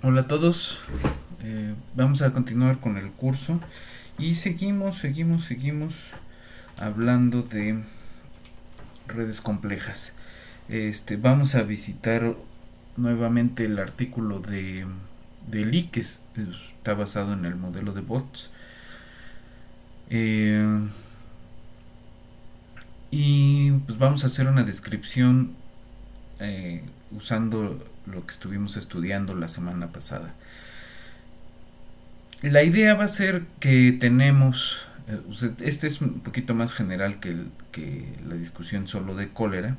Hola a todos, vamos a continuar con el curso y seguimos hablando de redes complejas. Vamos a visitar nuevamente el artículo de Lee que está basado en el modelo de bots. Eh, y pues vamos a hacer una descripción usando lo que estuvimos estudiando la semana pasada. La idea va a ser que tenemos, este es un poquito más general que la discusión solo de cólera,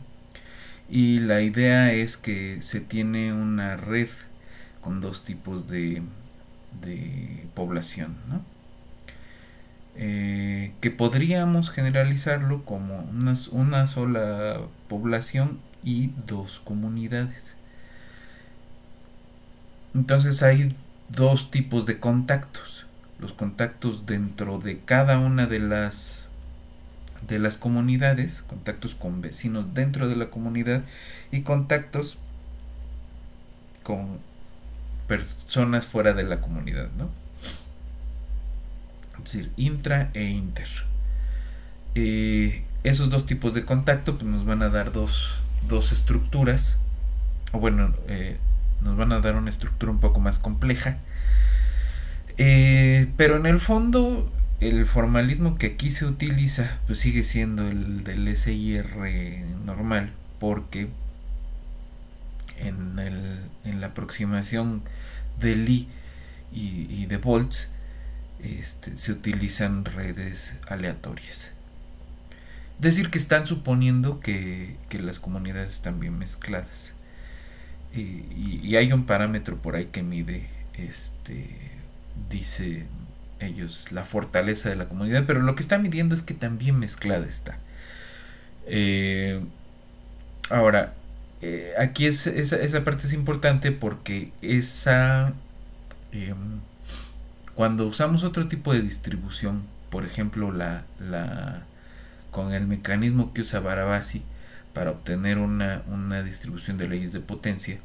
y la idea es que se tiene una red con dos tipos de población, ¿no? Que podríamos generalizarlo como una sola población y dos comunidades. Entonces hay dos tipos de contactos. Los contactos dentro de cada una de las comunidades, contactos con vecinos dentro de la comunidad y contactos con personas fuera de la comunidad, ¿no? Es decir, intra e inter. Esos dos tipos de contacto pues, nos van a dar dos estructuras, o bueno, nos van a dar una estructura un poco más compleja. Pero en el fondo, el formalismo que aquí se utiliza pues sigue siendo el del SIR normal, porque en la aproximación de Lee y de Volts se utilizan redes aleatorias. Es decir, que están suponiendo que las comunidades están bien mezcladas. Y hay un parámetro por ahí que mide, dice ellos, la fortaleza de la comunidad, pero lo que está midiendo es que también mezclada está. Eh, Ahora, aquí esa parte es importante porque eh, cuando usamos otro tipo de distribución, por ejemplo, con el mecanismo que usa Barabasi para obtener una distribución de leyes de potencia,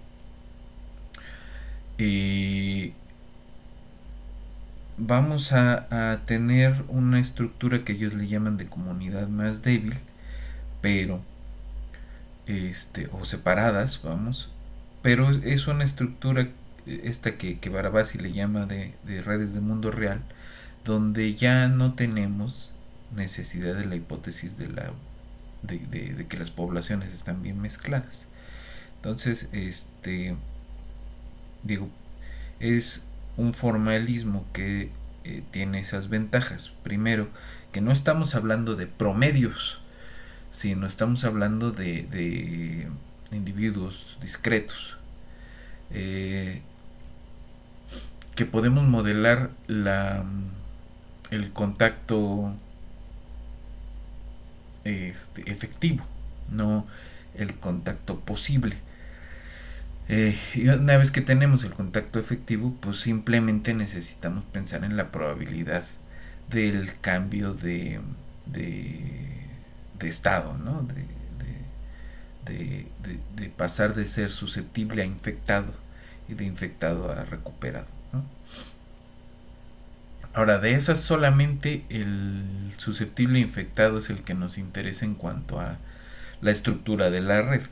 eh, vamos a tener una estructura que ellos le llaman de comunidad más débil, pero o separadas, vamos, pero es una estructura esta que Barabasi le llama de redes de mundo real, donde ya no tenemos necesidad de la hipótesis de que las poblaciones están bien mezcladas. Entonces, digo, es un formalismo que tiene esas ventajas. Primero, que no estamos hablando de promedios, sino estamos hablando de individuos discretos. Eh, que podemos modelar el contacto efectivo, no el contacto posible. Y una vez que tenemos el contacto efectivo, pues simplemente necesitamos pensar en la probabilidad del cambio de estado, ¿no? De pasar de ser susceptible a infectado y de infectado a recuperado, ¿no? Ahora, de esas solamente el susceptible infectado es el que nos interesa en cuanto a la estructura de la red.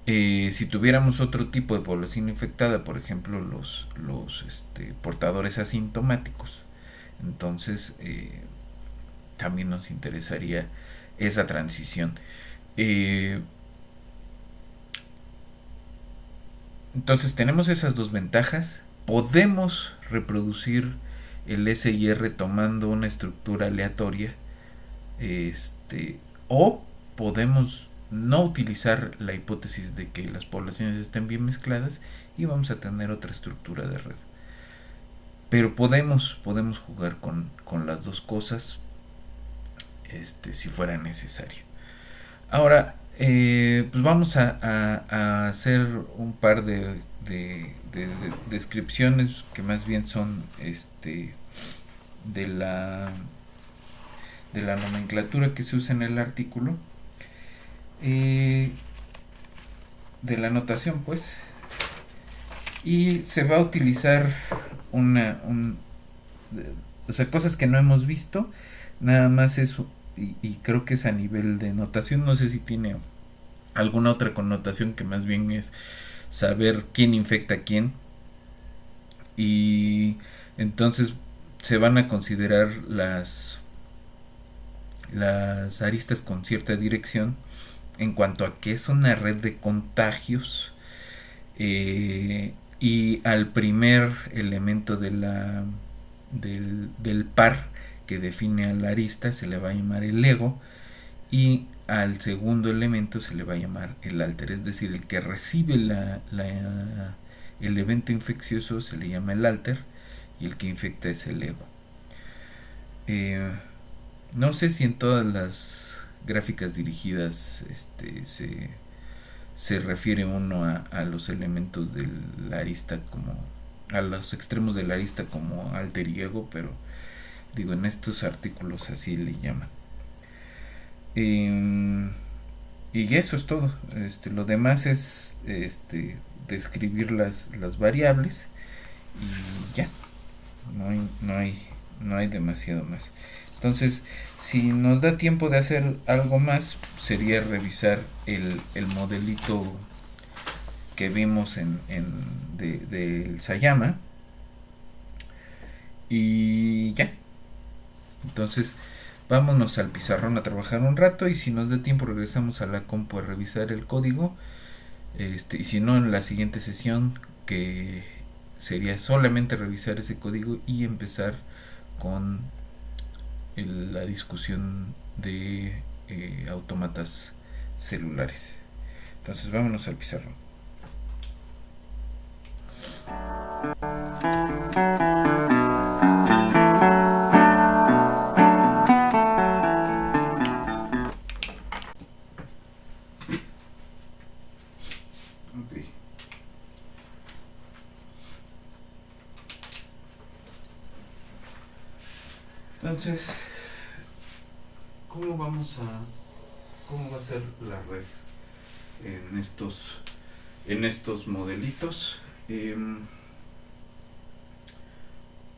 Si tuviéramos otro tipo de población infectada, por ejemplo los portadores asintomáticos, entonces también nos interesaría esa transición. Eh, entonces tenemos esas dos ventajas. Podemos reproducir el SIR tomando una estructura aleatoria, o podemos no utilizar la hipótesis de que las poblaciones estén bien mezcladas y vamos a tener otra estructura de red. Pero podemos jugar con las dos cosas, si fuera necesario. Ahora, pues vamos a hacer un par de descripciones que más bien son de la de la nomenclatura que se usa en el artículo, de la notación, pues. Y se va a utilizar una, un, o sea, cosas que no hemos visto, nada más eso, y creo que es a nivel de notación, no sé si tiene alguna otra connotación que más bien es saber quién infecta a quién, y entonces se van a considerar las aristas con cierta dirección en cuanto a que es una red de contagios, y al primer elemento del par que define a la arista se le va a llamar el ego, y al segundo elemento se le va a llamar el alter, es decir, el que recibe el evento infeccioso se le llama el alter y el que infecta es el ego. Eh, no sé si en todas las gráficas dirigidas se refiere uno a los elementos de la arista como a los extremos de la arista como alter y ego, pero digo, en estos artículos así le llaman. Eh, y eso es todo. Lo demás es describir las variables y ya. No hay demasiado más. Entonces, si nos da tiempo de hacer algo más, sería revisar el modelito que vimos del Sayama. Y ya. Entonces, vámonos al pizarrón a trabajar un rato y si nos da tiempo regresamos a la compu a revisar el código. Y si no, en la siguiente sesión, que sería solamente revisar ese código y empezar con la discusión de autómatas celulares. Entonces vámonos al pizarrón. Okay. Entonces, ¿cómo va a ser la red en estos modelitos?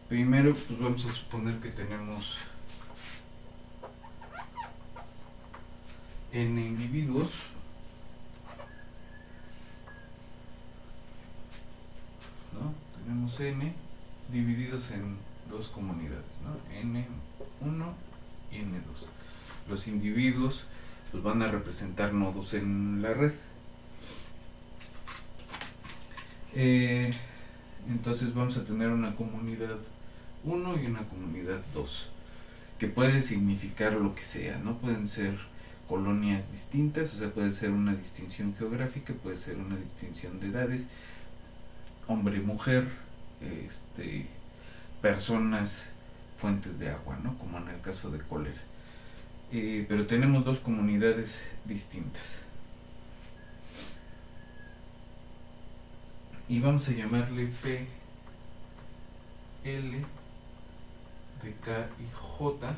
Primero, pues vamos a suponer que tenemos n individuos, ¿no? Tenemos n divididos en dos comunidades, ¿no? N1 y N2. Los individuos pues van a representar nodos en la red. Entonces vamos a tener una comunidad 1 y una comunidad 2, que puede significar lo que sea, ¿no? Pueden ser colonias distintas, o sea, puede ser una distinción geográfica, puede ser una distinción de edades, hombre, mujer, personas, fuentes de agua, ¿no? Como en el caso de cólera. Pero tenemos dos comunidades distintas. Y vamos a llamarle P, L de K y J,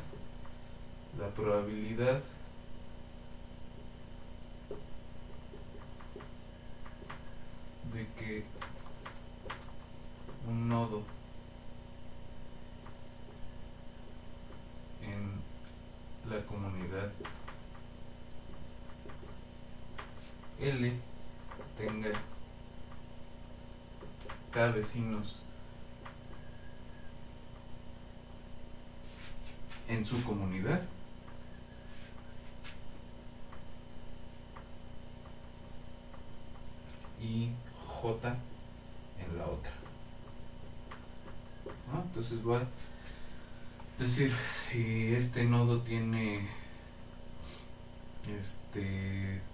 la probabilidad de que un nodo en la comunidad L tenga K vecinos en su comunidad y J en la otra, ¿no? Entonces voy a decir, si este nodo tiene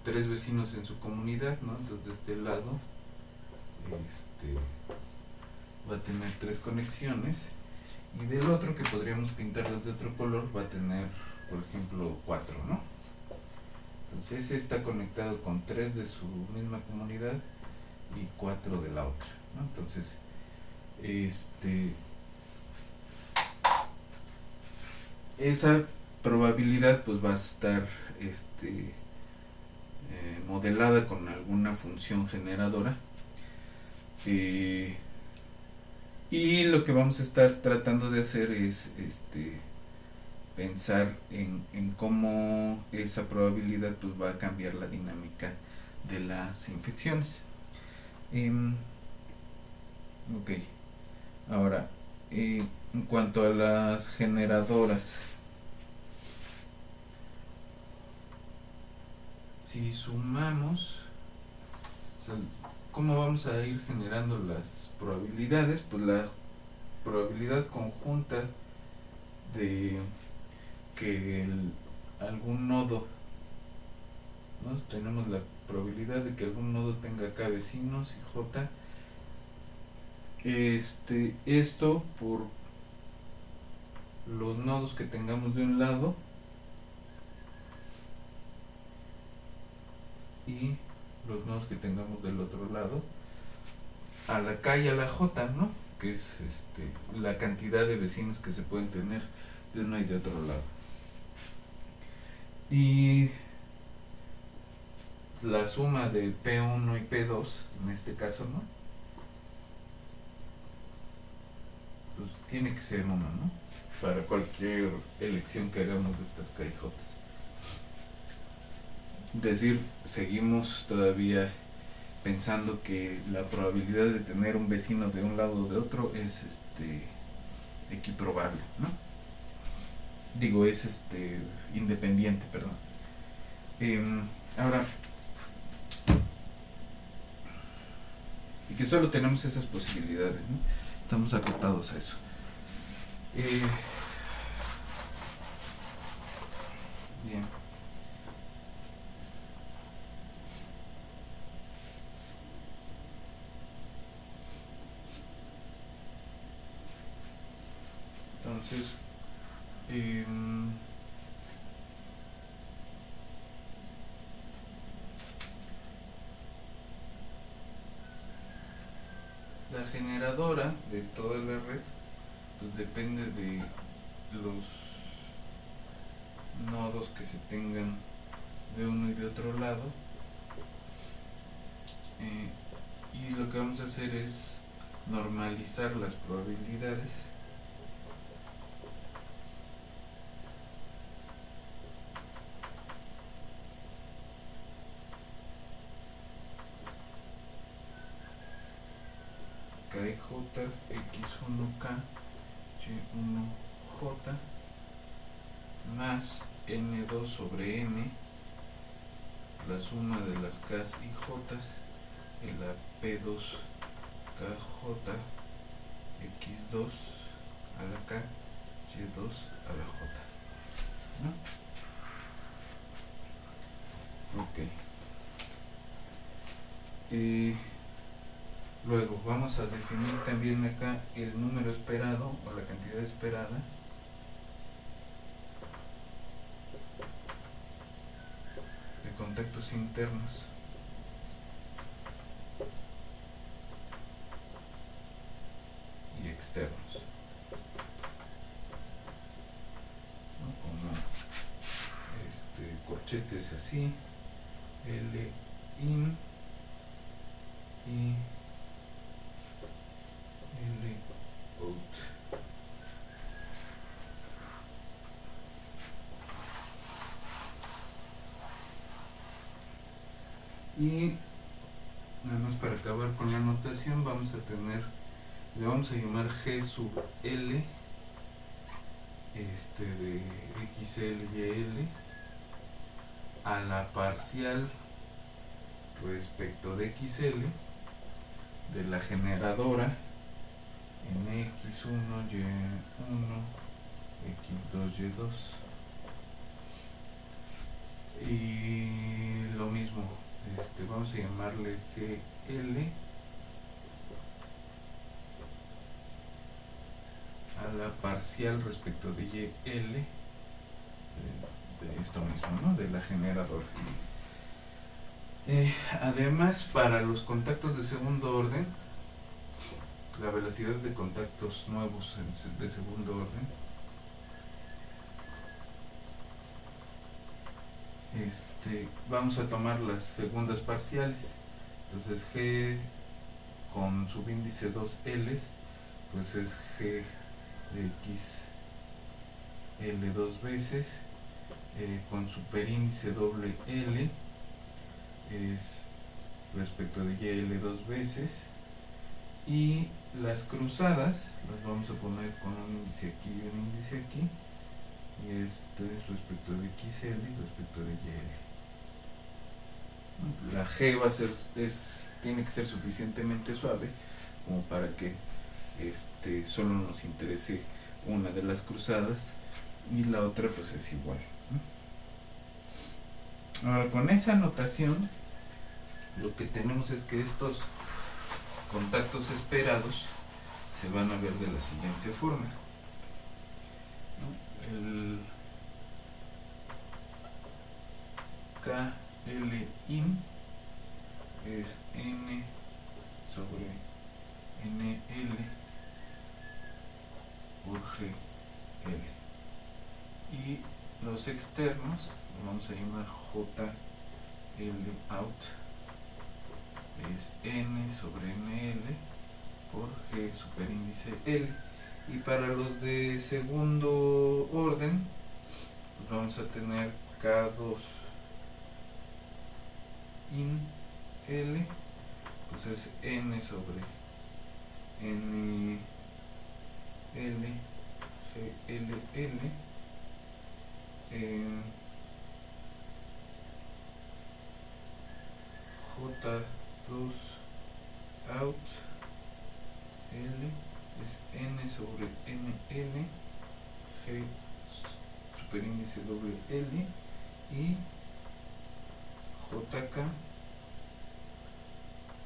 3 vecinos en su comunidad, ¿no? Entonces de este lado va a tener 3 conexiones, y del otro, que podríamos pintarlo de otro color, va a tener, por ejemplo, 4, ¿no? Entonces ese está conectado con 3 de su misma comunidad y 4 de la otra, ¿no? Entonces esa probabilidad pues va a estar modelada con alguna función generadora, Eh, y lo que vamos a estar tratando de hacer es pensar en cómo esa probabilidad pues, va a cambiar la dinámica de las infecciones. Em, ok, ahora, en cuanto a las generadoras, si sumamos, o sea, ¿cómo vamos a ir generando las probabilidades? Pues la probabilidad conjunta de que algún nodo, ¿no? Tenemos la probabilidad de que algún nodo tenga k vecinos y j, esto por los nodos que tengamos de un lado y los nodos que tengamos del otro lado, a la k y a la j, ¿no? Que es la cantidad de vecinos que se pueden tener de uno y de otro lado. Y la suma de P1 y P2, en este caso, ¿no? Pues tiene que ser 1, ¿no? Para cualquier elección que hagamos de estas K y J. Es decir, seguimos todavía pensando que la probabilidad de tener un vecino de un lado o de otro es equiprobable, ¿no? Digo, es independiente, perdón. Ahora, y que solo tenemos esas posibilidades, ¿no? Estamos acotados a eso. Bien. Entonces, la generadora de toda la red pues depende de los nodos que se tengan de uno y de otro lado, y lo que vamos a hacer es normalizar las probabilidades KJ X1K Y1J más N2 sobre N, la suma de las K y J en la P2 KJ X2 a la K Y2 a la J, ¿no? Ok. Luego vamos a definir también acá el número esperado o la cantidad esperada de contactos internos y externos, ¿no? Como corchetes así, L in y L out. Y nada más para acabar con la notación, vamos a tener, le vamos a llamar G sub L de XL y L a la parcial respecto de XL de la generadora en X1, Y1, X2, Y2. Y lo mismo, vamos a llamarle GL a la parcial respecto de YL de esto mismo, ¿no? De la generadora. Además, para los contactos de segundo orden, la velocidad de contactos nuevos de segundo orden, vamos a tomar las segundas parciales. Entonces G con subíndice 2L, pues es G de XL dos veces, con superíndice doble L es respecto de YL dos veces, y las cruzadas las vamos a poner con un índice aquí y un índice aquí, y esto es respecto de XL y respecto de YL. La G va a ser, tiene que ser suficientemente suave como para que solo nos interese una de las cruzadas y la otra pues es igual, ¿no? Ahora, con esa notación lo que tenemos es que estos contactos esperados se van a ver de la siguiente forma, ¿no? El KLIN es N sobre NL por GL, y los externos los vamos a llamar JL out, es N sobre NL por G superíndice L. Y para los de segundo orden, pues vamos a tener K2 in L, pues es N sobre N L GLL, J2 out L es N sobre NL G superíndice doble L, y JK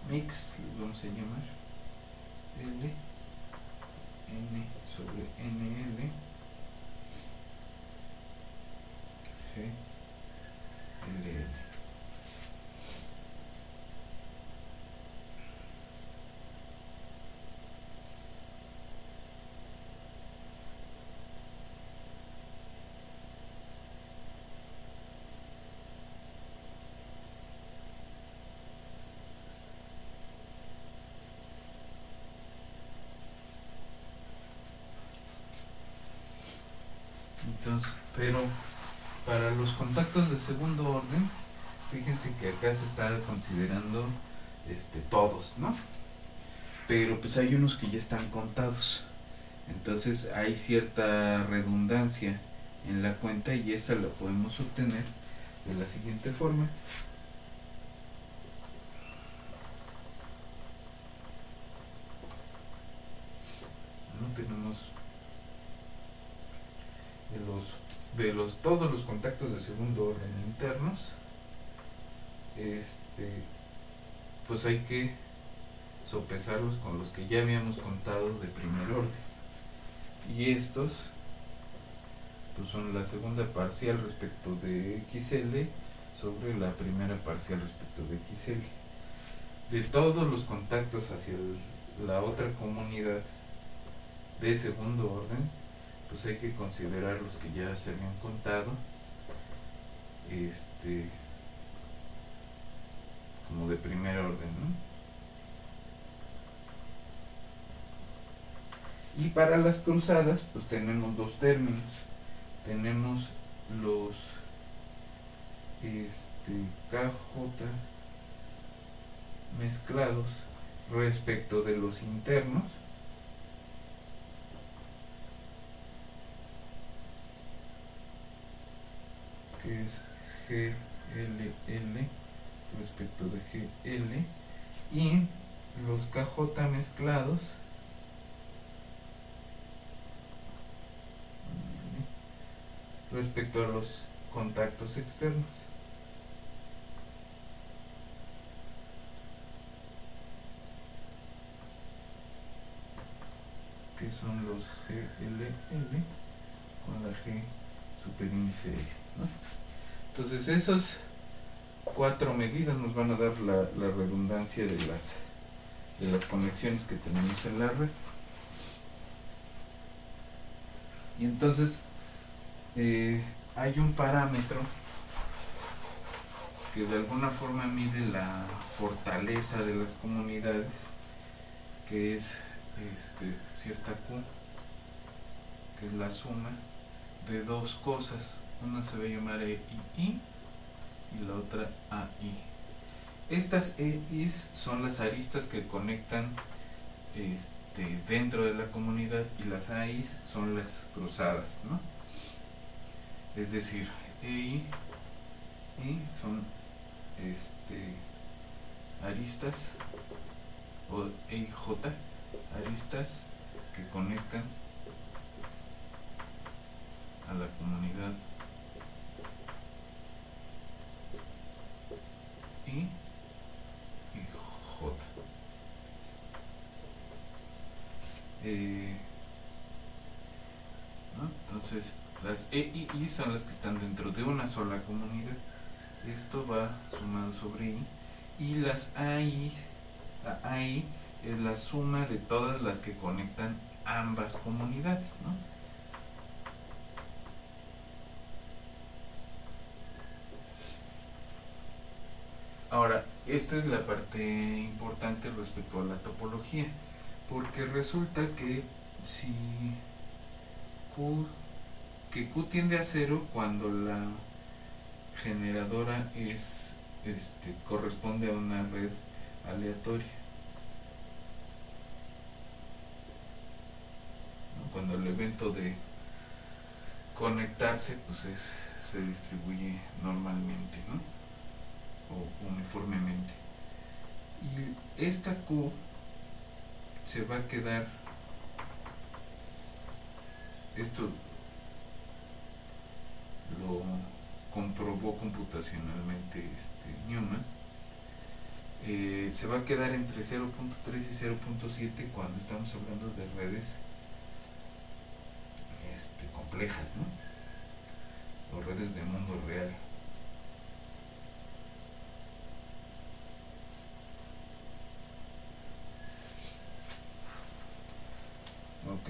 mix les vamos a llamar L N sobre NL G LL. Entonces, pero para los contactos de segundo orden, fíjense que acá se está considerando todos, ¿no? Pero pues hay unos que ya están contados. Entonces hay cierta redundancia en la cuenta, y esa la podemos obtener de la siguiente forma. No tenemos todos los contactos de segundo orden internos, pues hay que sopesarlos con los que ya habíamos contado de primer orden, y estos pues son la segunda parcial respecto de XL sobre la primera parcial respecto de XL. De todos los contactos hacia la otra comunidad de segundo orden, pues hay que considerar los que ya se habían contado, como de primer orden, ¿no? Y para las cruzadas, pues tenemos dos términos. Tenemos los KJ mezclados respecto de los internos, que es GLL respecto de GL, y los KJ mezclados respecto a los contactos externos, que son los GLL con la G superíndice L, ¿no? Entonces esas cuatro medidas nos van a dar la redundancia de las conexiones que tenemos en la red. Y entonces hay un parámetro que de alguna forma mide la fortaleza de las comunidades, que es cierta Q, que es la suma de dos cosas. Una se va a llamar EI y la otra AI. Estas EIs son las aristas que conectan dentro de la comunidad, y las AIs son las cruzadas, ¿no? Es decir, EI y son aristas, o EIJ, aristas que conectan a la comunidad I y J. ¿No? Entonces, las E y I son las que están dentro de una sola comunidad. Esto va sumado sobre I. Y las AI, la AI es la suma de todas las que conectan ambas comunidades, ¿no? Ahora, esta es la parte importante respecto a la topología, porque resulta que si Q tiende a cero cuando la generadora corresponde a una red aleatoria, ¿no? Cuando el evento de conectarse pues se distribuye normalmente, ¿no? O uniformemente. Y esta Q se va a quedar, esto lo comprobó computacionalmente Newman, se va a quedar entre 0.3 y 0.7 cuando estamos hablando de redes complejas, ¿no? O redes de mundo real. Ok.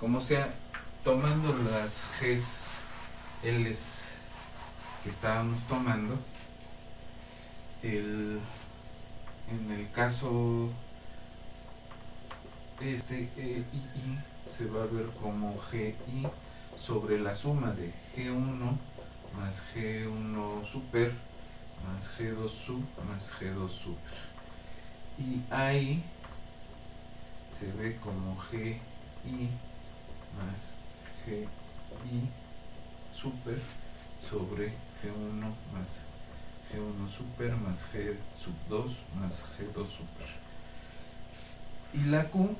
Como sea, tomando las Gs, Ls que estábamos tomando, en el caso I se va a ver como GI sobre la suma de G1 más G1 super más G2 sub más G2 super. Y AI se ve como GI más GI super sobre G1 más G1 super más G sub 2 más G2 super. Y la Q,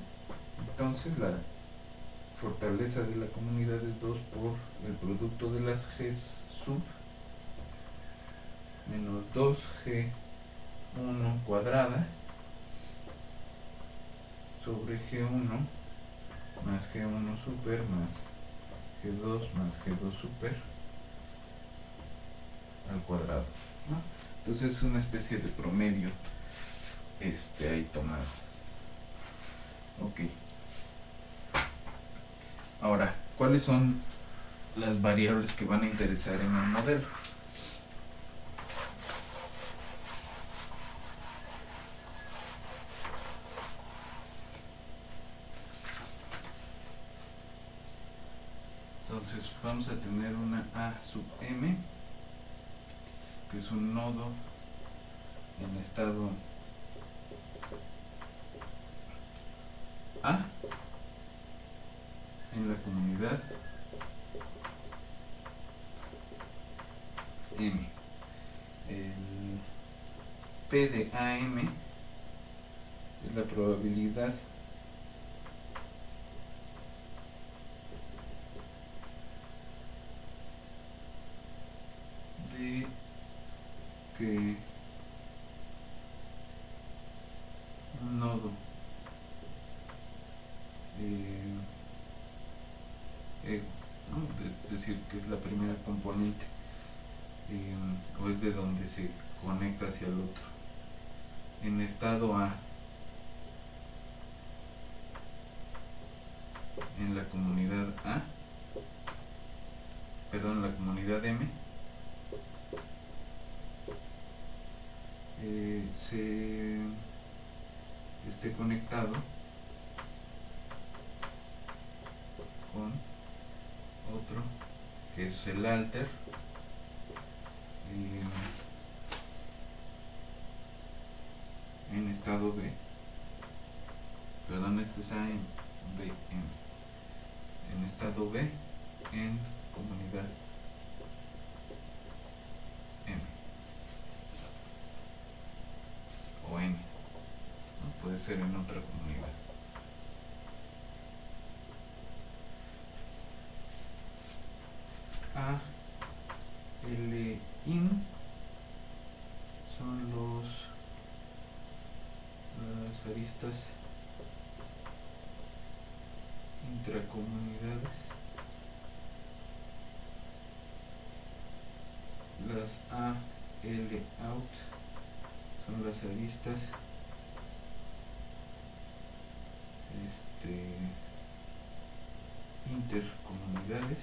entonces la fortaleza de la comunidad es 2 por el producto de las G sub menos 2G1 cuadrada sobre G1 más G1 super más G2 más G2 super al cuadrado, ¿no? Entonces es una especie de promedio ahí tomado. Ok. Ahora, ¿cuáles son las variables que van a interesar en el modelo? Entonces vamos a tener una A sub M, que es un nodo en estado A en la comunidad M. El P de AM es la probabilidad de que un nodo ¿no? Es decir, que es la primera componente, o es de donde se conecta hacia el otro, en estado A en la comunidad A, perdón, la comunidad M, se esté conectado con otro que es el alter en estado B, perdón, este es A en B, en estado B en comunidad M o N, ¿no? Puede ser en otra comunidad. A, L, IN son las aristas intracomunidades. Las A, L, out son las aristas intercomunidades.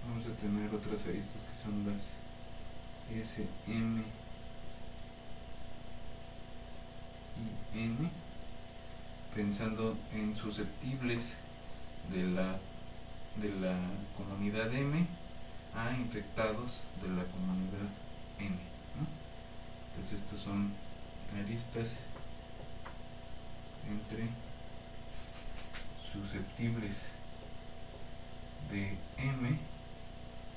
Vamos a tener otras aristas que son las S, M y N, pensando en susceptibles de la comunidad M a infectados de la comunidad N, ¿no? Entonces estos son aristas entre susceptibles de M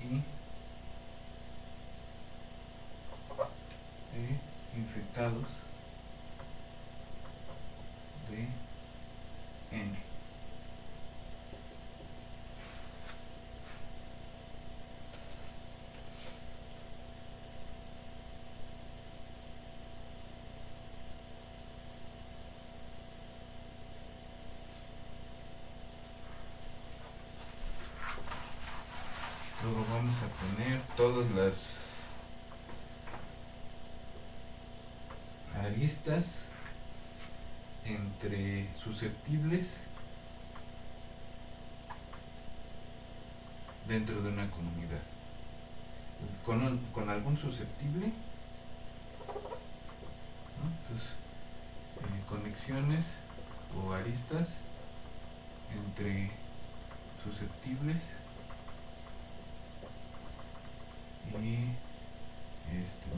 y de infectados de N. Luego vamos a tener todas las aristas entre susceptibles dentro de una comunidad. Con algún susceptible, ¿no? Entonces, conexiones o aristas entre susceptibles y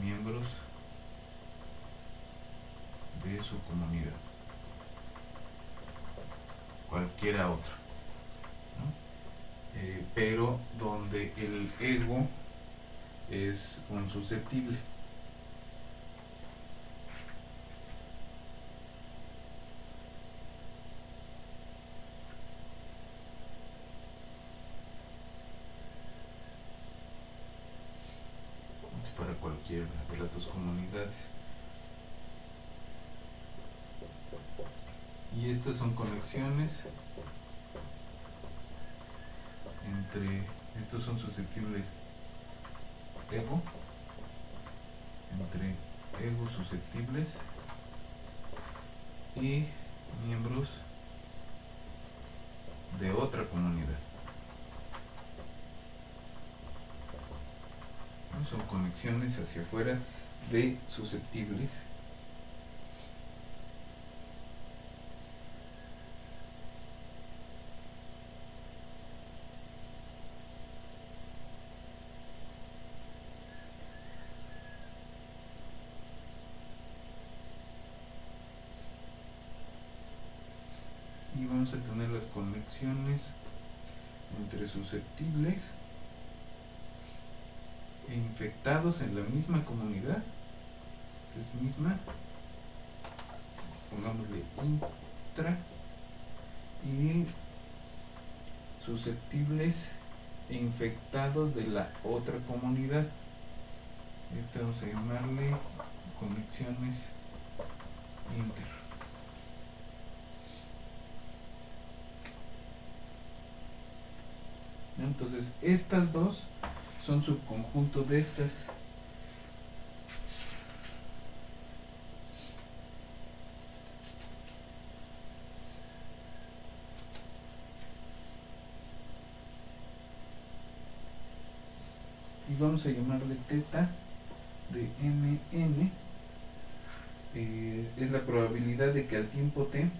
miembros de su comunidad, cualquiera otra, ¿no? Pero donde el ego es un susceptible. Para cualquiera de las dos comunidades. Y estas son conexiones entre, estos son susceptibles ego, entre ego susceptibles y miembros de otra comunidad. ¿No? Son conexiones hacia afuera de susceptibles. Y vamos a tener las conexiones entre susceptibles e infectados en la misma comunidad. Entonces misma, pongámosle intra, y susceptibles e infectados de la otra comunidad. Vamos a llamarle conexiones inter. Entonces estas dos son subconjunto de estas. Y vamos a llamarle teta de mn. Es la probabilidad de que al tiempo t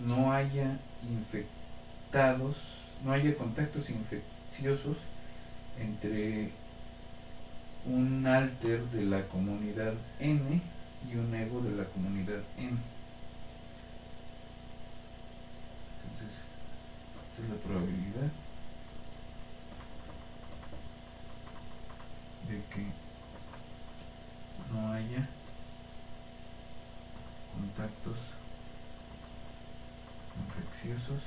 no haya infectados, no haya contactos infecciosos entre un alter de la comunidad n y un ego de la comunidad n. Entonces, esta es la probabilidad de que no haya contactos infecciosos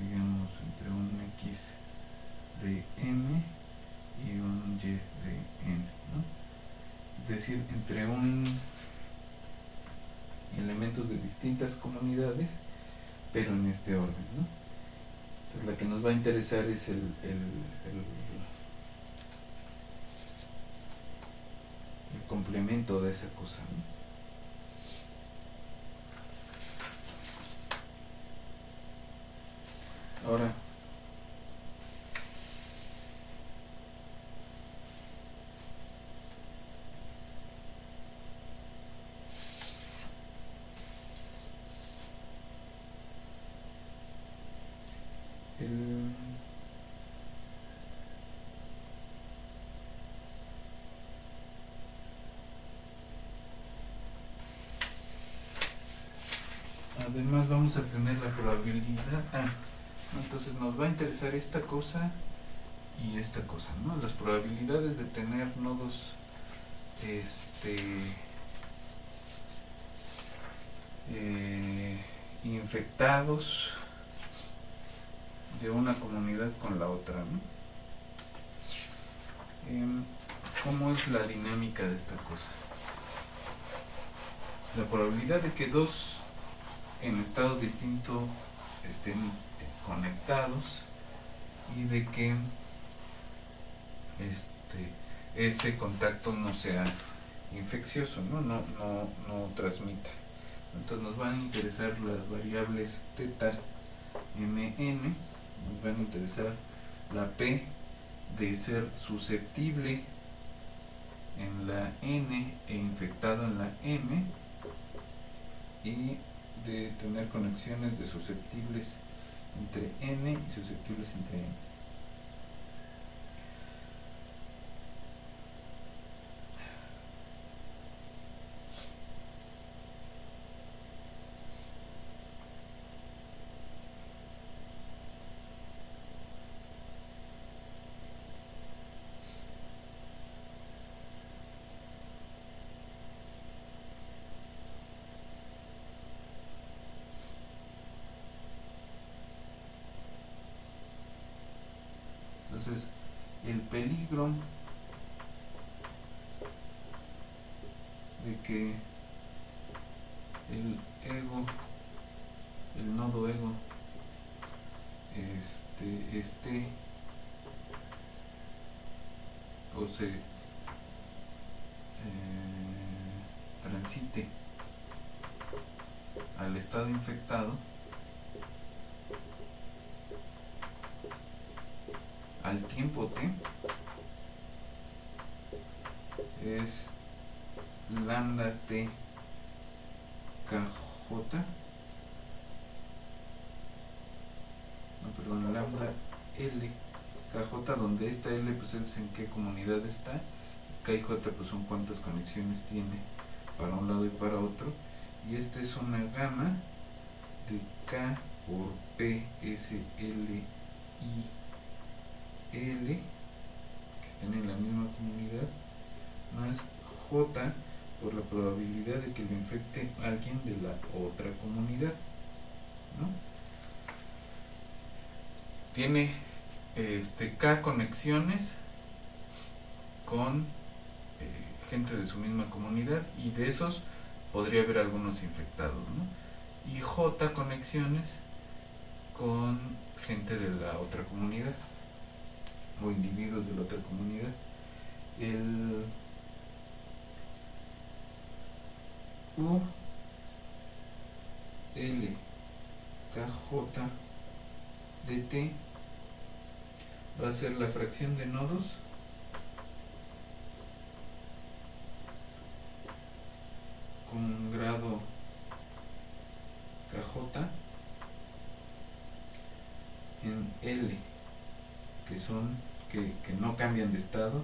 digamos entre un x de n y un y de n, ¿no? Es decir, entre elementos de distintas comunidades, pero en este orden, ¿no? Entonces la que nos va a interesar es el complemento de esa cosa, ¿no? Ahora, además vamos a tener la probabilidad, entonces nos va a interesar esta cosa y esta cosa, ¿no? Las probabilidades de tener nodos infectados de una comunidad con la otra, ¿no? ¿Cómo es la dinámica de esta cosa? La probabilidad de que dos en estado distinto estén conectados y de que ese contacto no sea infeccioso, no transmita. Entonces nos van a interesar las variables teta mn, nos van a interesar la p de ser susceptible en la n e infectado en la m, y de tener conexiones de susceptibles entre n y susceptibles entre n. Entonces, el peligro de que el nodo ego, esté o se transite al estado infectado al tiempo t, es lambda t kj, lambda l kj, donde esta l pues es en qué comunidad está, k y j pues son cuántas conexiones tiene para un lado y para otro, y esta es una gama de k por p s l i l que estén en la misma comunidad, más j por la probabilidad de que lo infecte alguien de la otra comunidad, ¿no? Tiene k conexiones con gente de su misma comunidad, y de esos podría haber algunos infectados, ¿no? Y j conexiones con gente de la otra comunidad o individuos de la otra comunidad. El U L K J de T va a ser la fracción de nodos con grado KJ en L, que son que no cambian de estado,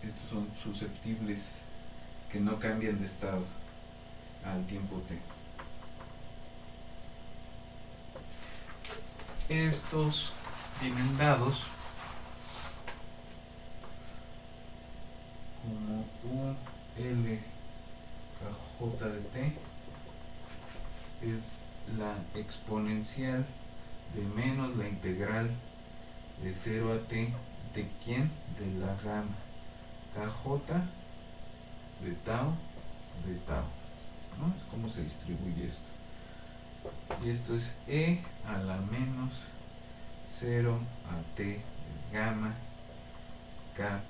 estos son susceptibles que no cambian de estado al tiempo t. Estos vienen dados como U L K J de t es la exponencial de menos la integral de 0 a t de quién, de la gama KJ de tau, ¿no? Es como se distribuye esto. Y esto es e a la menos 0 a t de gamma k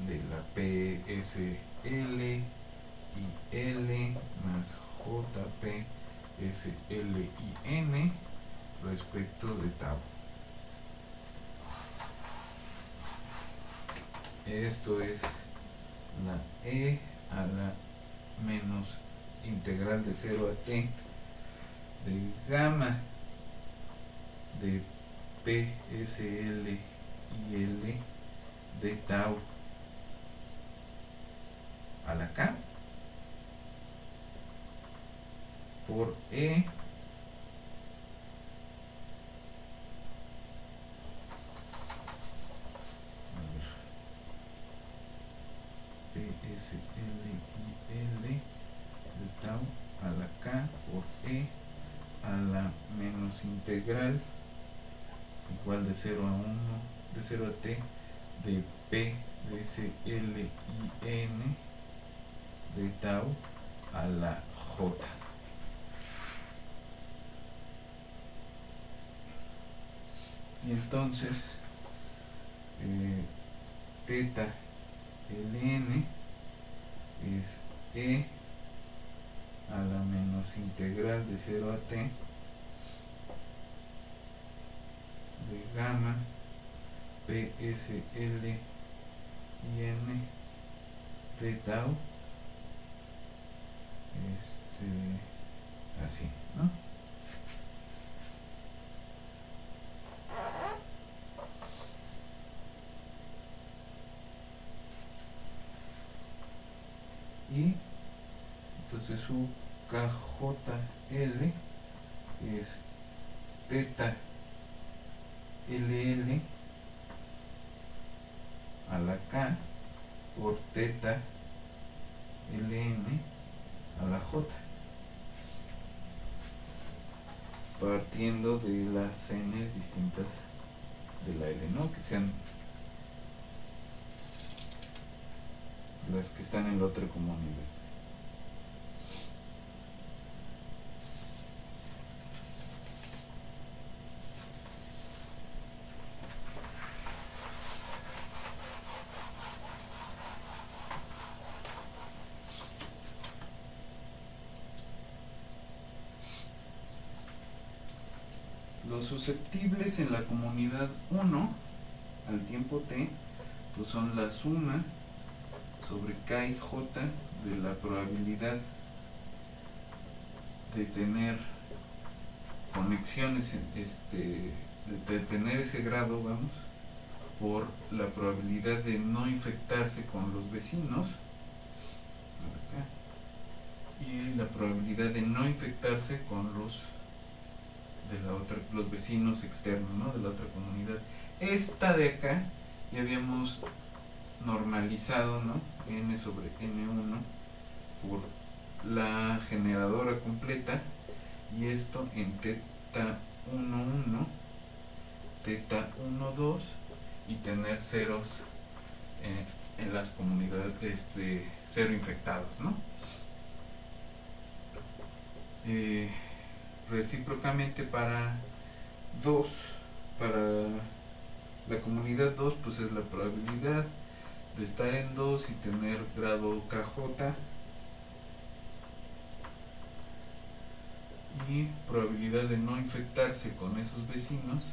de la PSL y L más JP SL y N respecto de tau. Esto es la E a la menos integral de 0 a t de gamma de PSL y L de tau a la K por E PSL y L de tau a la K por E a la menos integral igual de 0 a 1 de 0 a t de P de SL y N de tau a la J. Y entonces teta ln es E a la menos integral de 0 a t de gamma PSL y N de tau, así, ¿no? Y entonces su KJL es teta LL a la K por teta LN a la J, partiendo de las n distintas de la L, ¿no? Que sean las que están en la otra comunidad. Los susceptibles en la comunidad 1 al tiempo t pues son la suma sobre k y j de la probabilidad de tener conexiones, de tener ese grado, vamos, por la probabilidad de no infectarse con los vecinos y la probabilidad de no infectarse con los de la otra, los vecinos externos, ¿no? De la otra comunidad. Esta de acá ya habíamos normalizado, ¿no? N sobre N1 por la generadora completa, y esto en teta 1, 1, teta 1, 2 y tener ceros en las comunidades, cero infectados, ¿no? Eh, recíprocamente para 2, para la comunidad 2, pues es la probabilidad de estar en 2 y tener grado KJ, y probabilidad de no infectarse con esos vecinos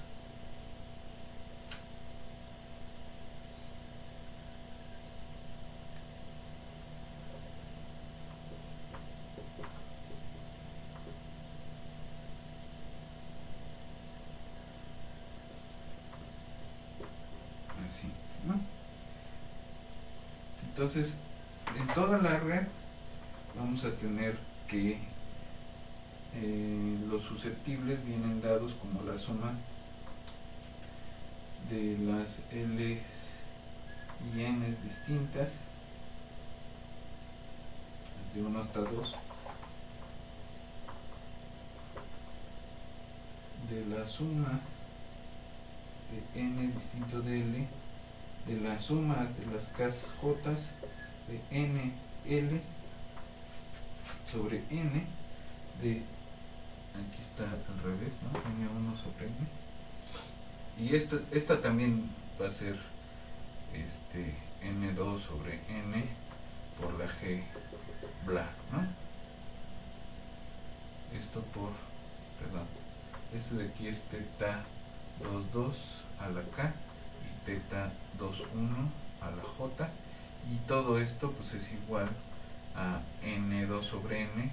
así, ¿no? Entonces, en toda la red vamos a tener que los susceptibles vienen dados como la suma de las L y N distintas, de 1 hasta 2, de la suma de N distinto de L, de la suma de las J de N, L sobre N, de, aquí está al revés, ¿no? N1 sobre N. Y esta también va a ser N2 sobre N por la G bla, ¿no? Esto por, perdón, esto de aquí es teta 2,2 a la K y teta 2,1 a la J, y todo esto pues es igual a N2 sobre N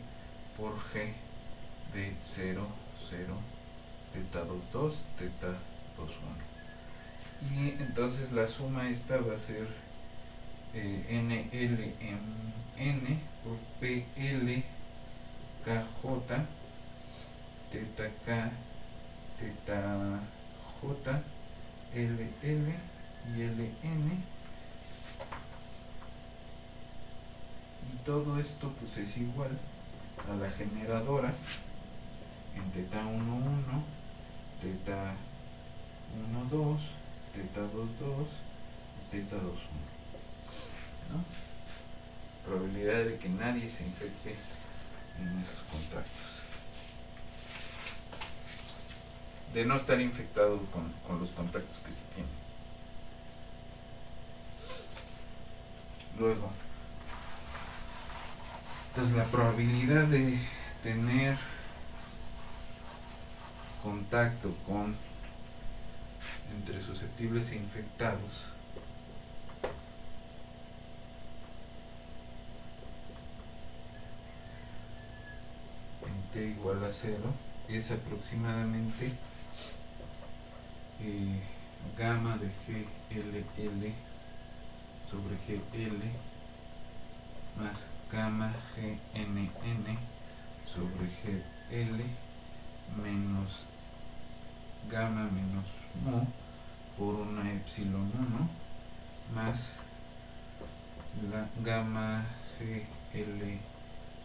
por G de 0, 0, teta 2,2, teta 2,1. Y entonces la suma esta va a ser NL en N por PL KJ, teta K, teta J, LL y LN, y todo esto pues es igual a la generadora en teta 1,1, teta 1,2, teta 2,2 y teta 2,1, ¿no? Probabilidad de que nadie se infecte en esos contactos, de no estar infectado con los contactos que se tienen. Luego, entonces la probabilidad de tener contacto con entre susceptibles e infectados en t igual a 0 es aproximadamente gamma de GLL sobre GL más gamma GNN sobre GL menos gamma menos mu por una epsilon 1 más la gamma GL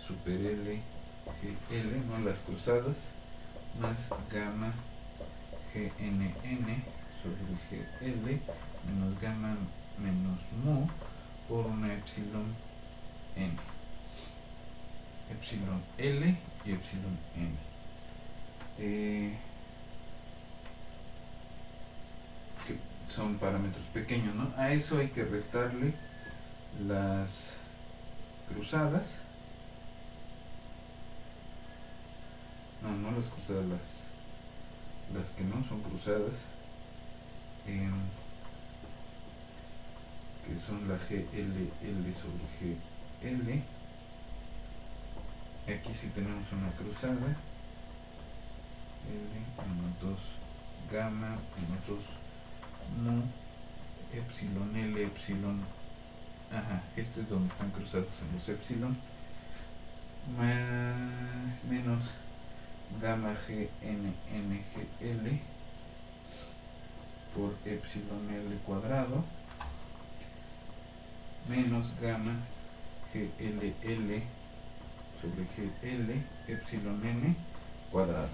super L GL, no las cruzadas, más gamma GNN sobre GL menos gamma menos mu por una epsilon N, epsilon L y epsilon N. Que son parámetros pequeños, ¿no? A eso hay que restarle las cruzadas, no las cruzadas, las que no son cruzadas, que son la GLL sobre GL. Aquí sí tenemos una cruzada, L menos 2 gamma menos 2 mu epsilon L epsilon, este es donde están cruzados en los epsilon, menos gamma GNN GL por epsilon L cuadrado menos gamma GLL sobre GL epsilon N cuadrado.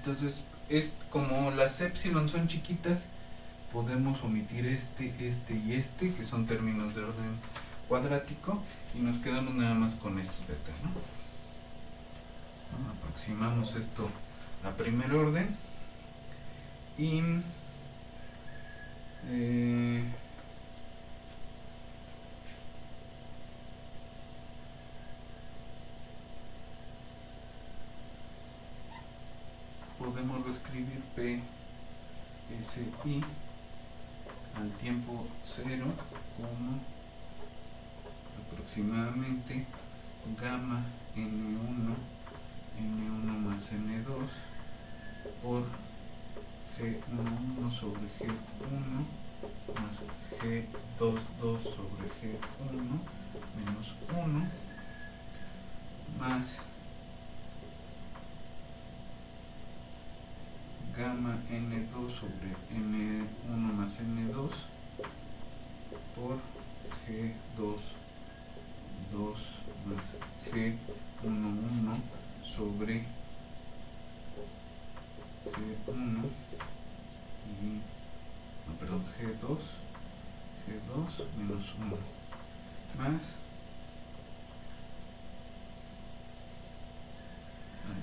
Entonces, es como las epsilon son chiquitas, podemos omitir este y este, que son términos de orden cuadrático, y nos quedamos nada más con estos de acá, ¿no? Aproximamos esto a primer orden y podemos reescribir P S I al tiempo 0 como aproximadamente gamma N1 más N2 por G11 sobre G1 más G22 sobre G1 menos 1 más gamma N2 sobre N1 más N2 por G22 más G11 sobre G1 y G2 menos 1 más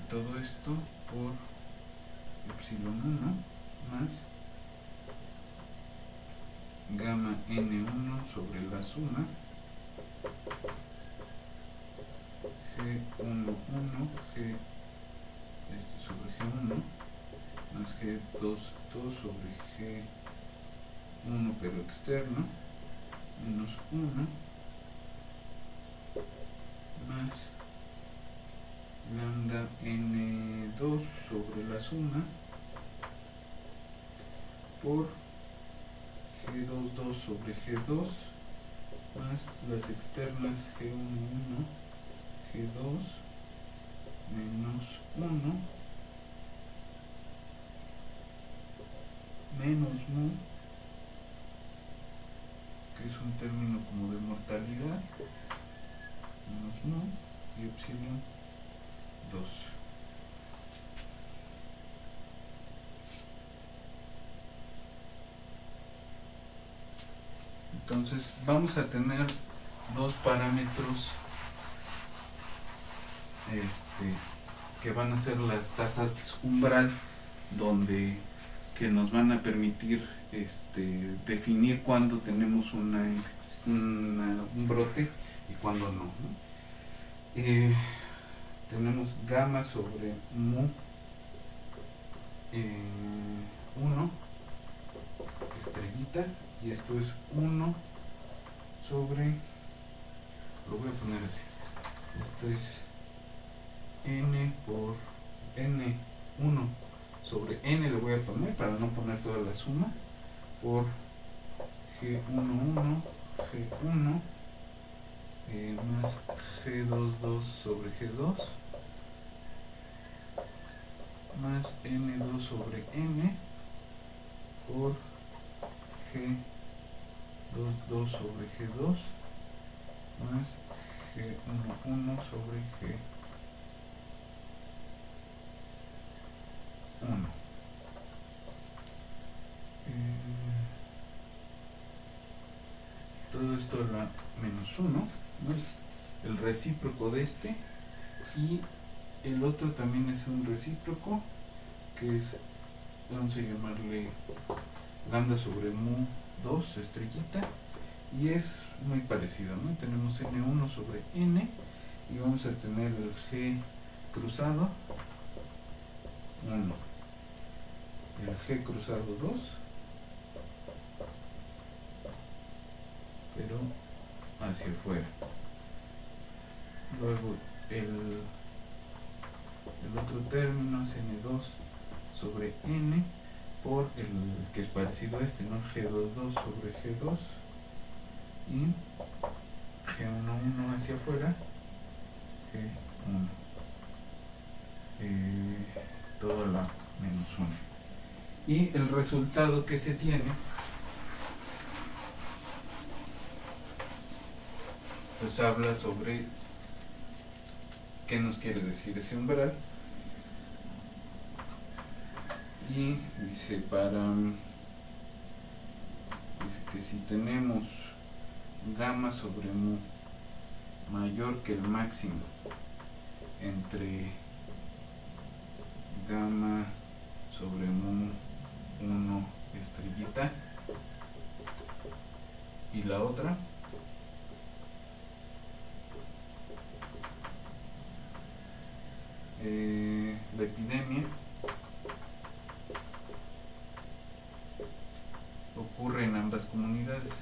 todo esto por epsilon 1 más gamma N1 sobre la suma G11 G sobre G1 más G22 sobre G1 pero externo menos 1 más lambda N2 sobre la suma por G22 sobre G2 más las externas G11 G2 menos 1 menos mu, que es un término como de mortalidad, menos mu y epsilon 2. Entonces vamos a tener dos parámetros que van a ser las tasas umbral, donde que nos van a permitir definir cuándo tenemos un brote y cuándo no, ¿no? Tenemos gamma sobre mu 1 estrellita, y esto es 1 sobre, lo voy a poner así, esto es n por n1 sobre n, le voy a poner para no poner toda la suma, por G11 G1 más G22 sobre G2 más N2 sobre N por G22 sobre G2 más G11 sobre G1. Todo esto es la menos 1, ¿no? Es el recíproco de este, y el otro también es un recíproco, que es, vamos a llamarle lambda sobre mu 2 estrellita, y es muy parecido, ¿no? Tenemos n1 sobre n y vamos a tener el g cruzado 1, el g cruzado 2, pero hacia afuera. Luego el otro término es n2 sobre n por el que es parecido a este, ¿no? G22 sobre G2 y G11 hacia afuera, G1, toda la menos 1. Y el resultado que se tiene pues habla sobre qué nos quiere decir ese umbral. aquí dice dice que si tenemos gamma sobre mu mayor que el máximo entre gamma sobre mu 1 estrellita y la otra, la epidemia ocurre en ambas comunidades.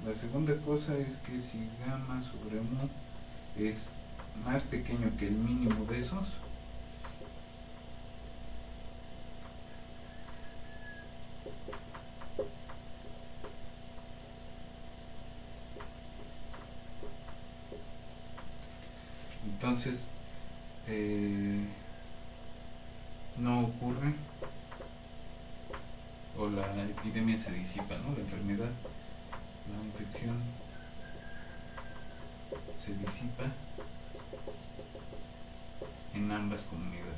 La segunda cosa es que si gamma sobre mu es más pequeño que el mínimo de esos, entonces no ocurre, o la epidemia se disipa, ¿no? La enfermedad, la infección se disipa en ambas comunidades.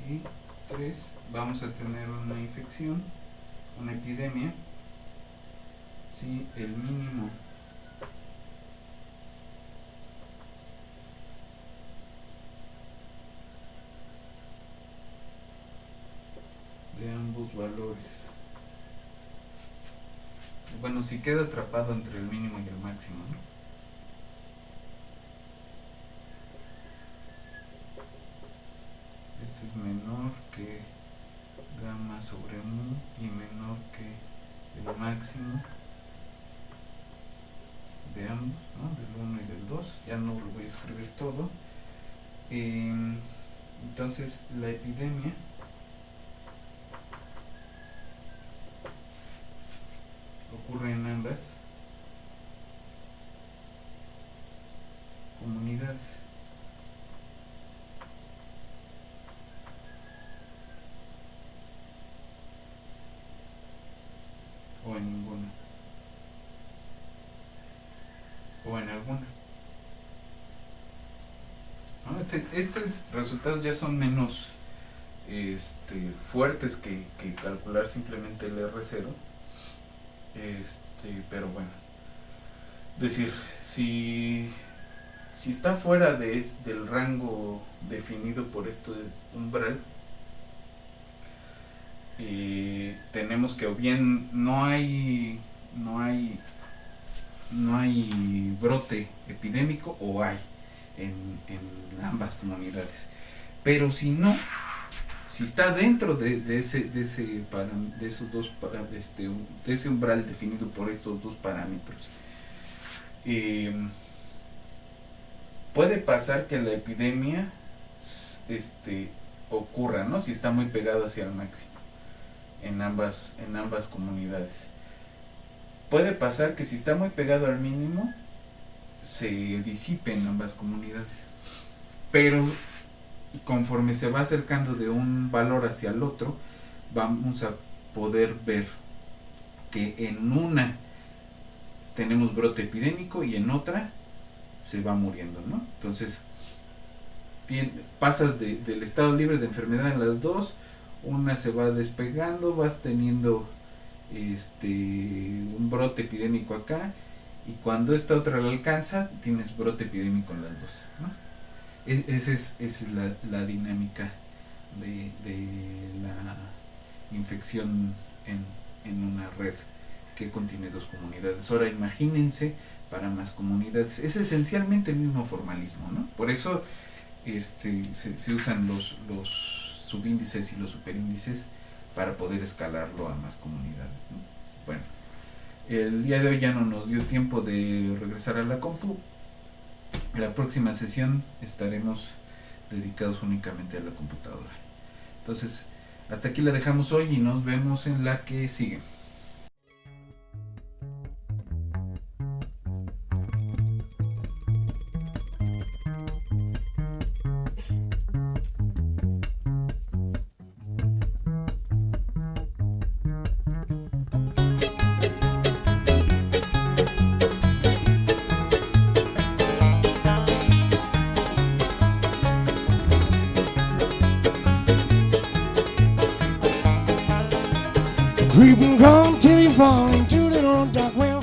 Y 3, vamos a tener una infección, una epidemia, si el mínimo de ambos valores, bueno, si queda atrapado entre el mínimo y el máximo, ¿no? Este es menor que gamma sobre mu y menor que el máximo de ambos, ¿no? Del 1 y del 2, ya no lo voy a escribir todo. Entonces la epidemia ocurre en ambas comunidades. O en ninguna. O en alguna. ¿No? Estos resultados ya son menos fuertes que calcular simplemente el R0. Pero bueno. Es decir, si está fuera del rango definido por este umbral, tenemos que o bien no hay brote epidémico o hay en ambas comunidades. Pero si no, si está dentro de ese umbral definido por estos dos parámetros, puede pasar que la epidemia ocurra, ¿no? Si está muy pegado hacia el máximo en ambas comunidades. Puede pasar que si está muy pegado al mínimo se disipe en ambas comunidades, pero conforme se va acercando de un valor hacia el otro, vamos a poder ver que en una tenemos brote epidémico y en otra se va muriendo, ¿no? Entonces pasas del estado libre de enfermedad en las dos, una se va despegando, vas teniendo un brote epidémico acá, y cuando esta otra la alcanza tienes brote epidémico en las dos, ¿no? Esa es la dinámica de la infección en una red que contiene dos comunidades. Ahora imagínense para más comunidades. Es esencialmente el mismo formalismo, ¿no? Por eso se usan los subíndices y los superíndices para poder escalarlo a más comunidades, ¿no? Bueno, el día de hoy ya no nos dio tiempo de regresar a la compu. La próxima sesión estaremos dedicados únicamente a la computadora. Entonces, hasta aquí la dejamos hoy y nos vemos en la que sigue. Creep and crawl till you fall into the old dark well.